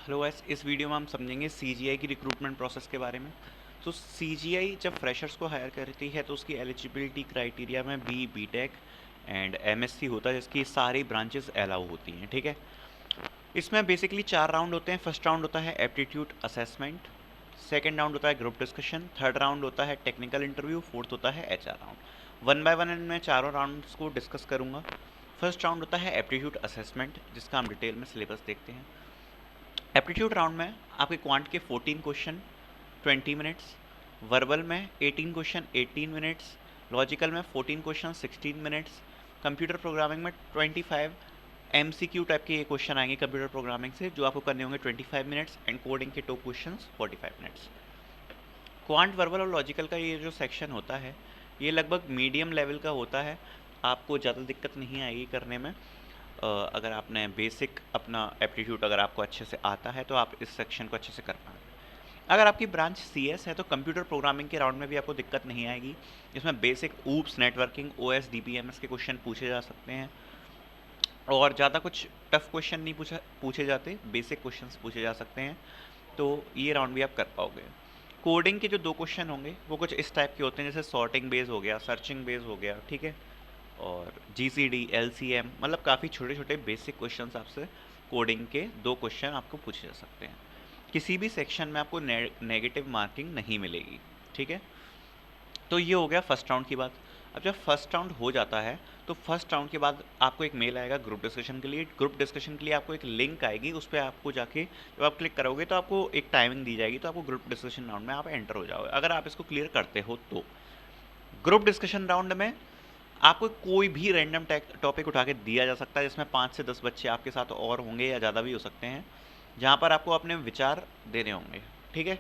Hello guys, इस video में हम समझेंगे सीजीआई की रिक्रूटमेंट प्रोसेस के बारे में। तो सीजीआई जब फ्रेशर्स को हायर करती है तो उसकी एलिजिबिलिटी क्राइटेरिया में बीटेक एंड एमएससी होता है, जिसकी सारी ब्रांचेस अलाउ होती हैं। ठीक है, इसमें बेसिकली 4 राउंड होते हैं। फर्स्ट राउंड होता है एप्टीट्यूड असेसमेंट, सेकेंड राउंड होता है ग्रुप डिस्कशन, थर्ड राउंड होता है टेक्निकल इंटरव्यू, फोर्थ होता है HR round. One by one मैं चारों राउंड्स को डिस्कस करूँगा। फर्स्ट राउंड होता है एप्टीट्यूड असेसमेंट, जिसका हम डिटेल में सिलेबस देखते हैं। एप्टीट्यूड राउंड में आपके क्वांट के 14 क्वेश्चन 20 मिनट्स, वर्बल में 18 क्वेश्चन 18 मिनट्स, लॉजिकल में 14 क्वेश्चन 16 मिनट्स, कंप्यूटर प्रोग्रामिंग में 25 एमसीक्यू टाइप के ये क्वेश्चन आएंगे कंप्यूटर प्रोग्रामिंग से, जो आपको करने होंगे 25 मिनट्स, एंड कोडिंग के 2 क्वेश्चंस 45 मिनट्स। क्वांट, वर्बल और लॉजिकल का ये जो सेक्शन होता है ये लगभग मीडियम लेवल का होता है। आपको ज़्यादा दिक्कत नहीं आएगी करने में। अगर आपने बेसिक अपना एप्टीट्यूड अगर आपको अच्छे से आता है तो आप इस सेक्शन को अच्छे से कर पाएंगे। अगर आपकी ब्रांच सीएस है तो कंप्यूटर प्रोग्रामिंग के राउंड में भी आपको दिक्कत नहीं आएगी। इसमें basic oops, networking, OS, DBMS के क्वेश्चन पूछे जा सकते हैं, और ज़्यादा कुछ टफ क्वेश्चन नहीं पूछे जाते, बेसिक क्वेश्चंस पूछे जा सकते हैं। तो ये राउंड भी आप कर पाओगे। कोडिंग के जो 2 क्वेश्चन होंगे वो कुछ इस टाइप के होते हैं, जैसे सॉर्टिंग बेस हो गया, सर्चिंग बेस हो गया, ठीक है, और जीसीडी, एलसीएम, मतलब काफ़ी छोटे छोटे बेसिक क्वेश्चंस आपसे कोडिंग के 2 क्वेश्चन आपको पूछे जा सकते हैं। किसी भी सेक्शन में आपको नेगेटिव मार्किंग नहीं मिलेगी। ठीक है, तो ये हो गया फर्स्ट राउंड की बात। अब जब फर्स्ट राउंड हो जाता है तो फर्स्ट राउंड के बाद आपको एक मेल आएगा ग्रुप डिस्कशन के लिए। ग्रुप डिस्कशन के लिए आपको एक लिंक आएगी, उस पर आपको जाके जब आप क्लिक करोगे तो आपको एक टाइमिंग दी जाएगी, तो आपको ग्रुप डिस्कशन राउंड में आप एंटर हो जाओगे अगर आप इसको क्लियर करते हो तो। ग्रुप डिस्कशन राउंड में आपको कोई भी रैंडम टॉपिक उठा के दिया जा सकता है, जिसमें 5 से 10 बच्चे आपके साथ और होंगे या ज़्यादा भी हो सकते हैं, जहाँ पर आपको अपने विचार देने होंगे। ठीक है,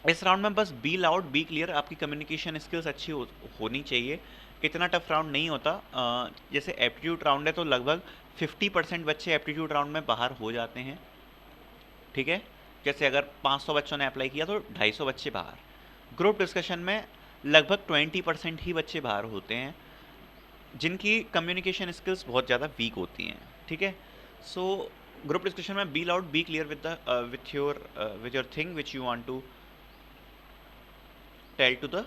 इस राउंड में बस बी लाउड बी क्लियर, आपकी कम्युनिकेशन स्किल्स अच्छी होनी चाहिए। इतना टफ राउंड नहीं होता। जैसे एप्टीट्यूड राउंड है तो लगभग 50% बच्चे एप्टीट्यूड राउंड में बाहर हो जाते हैं। ठीक है, जैसे अगर 500 बच्चों ने अप्लाई किया तो 250 बच्चे बाहर। ग्रुप डिस्कशन में लगभग 20% ही बच्चे बाहर होते हैं, जिनकी कम्युनिकेशन स्किल्स बहुत ज़्यादा वीक होती हैं। ठीक है, सो ग्रुप डिस्कशन में be loud be clear with your thing which you want to tell to the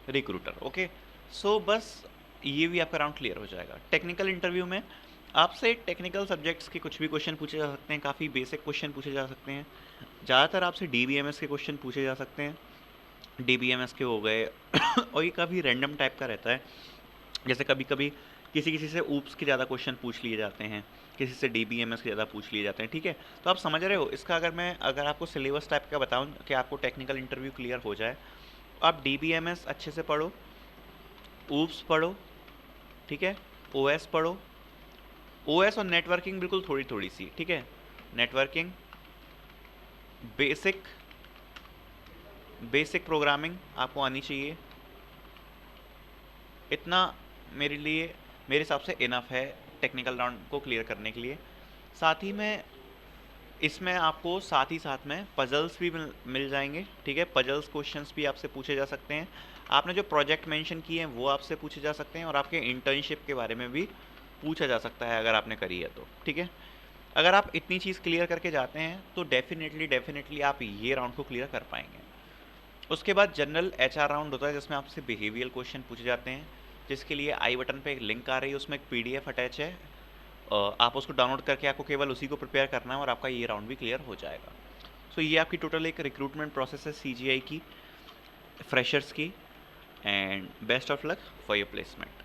recruiter. Okay, so बस ये भी आपका राउंड क्लियर हो जाएगा। टेक्निकल इंटरव्यू में आपसे टेक्निकल सब्जेक्ट्स के कुछ भी क्वेश्चन पूछे जा सकते हैं, काफ़ी बेसिक क्वेश्चन पूछे जा सकते हैं। ज़्यादातर आपसे डीबीएमएस के क्वेश्चन पूछे जा सकते हैं, डीबीएमएस के हो गए और ये काफ़ी रैंडम टाइप का रहता है। जैसे कभी कभी किसी किसी से ऊप्स के ज़्यादा क्वेश्चन पूछ लिए जाते हैं, किसी से डीबीएमएस के ज़्यादा पूछ लिए जाते हैं। ठीक है, तो आप समझ रहे हो इसका। अगर आपको सिलेबस टाइप का बताऊं कि आपको टेक्निकल इंटरव्यू क्लियर हो जाए, आप डीबीएमएस अच्छे से पढ़ो, ऊप्स पढ़ो, ठीक है, ओएस पढ़ो। ओएस और नेटवर्किंग बिल्कुल थोड़ी थोड़ी सी, ठीक है, नेटवर्किंग, बेसिक बेसिक प्रोग्रामिंग आपको आनी चाहिए। इतना मेरे हिसाब से इनफ है टेक्निकल राउंड को क्लियर करने के लिए। साथ ही में इसमें आपको साथ ही साथ में पजल्स भी मिल जाएंगे। ठीक है, पजल्स क्वेश्चंस भी आपसे पूछे जा सकते हैं। आपने जो प्रोजेक्ट मेंशन किए हैं वो आपसे पूछे जा सकते हैं, और आपके इंटर्नशिप के बारे में भी पूछा जा सकता है अगर आपने करी है तो। ठीक है, अगर आप इतनी चीज़ क्लियर करके जाते हैं तो डेफिनेटली आप ये राउंड को क्लियर कर पाएंगे। उसके बाद जनरल एचआर राउंड होता है, जिसमें आपसे बिहेवियल क्वेश्चन पूछे जाते हैं, जिसके लिए आई बटन पे एक लिंक आ रही है, उसमें एक पीडीएफ अटैच है। आप उसको डाउनलोड करके आपको केवल उसी को प्रिपेयर करना है और आपका ये राउंड भी क्लियर हो जाएगा। सो ये आपकी टोटल एक रिक्रूटमेंट प्रोसेस है सीजीआई की, फ्रेशर्स की, and best of luck for your placement.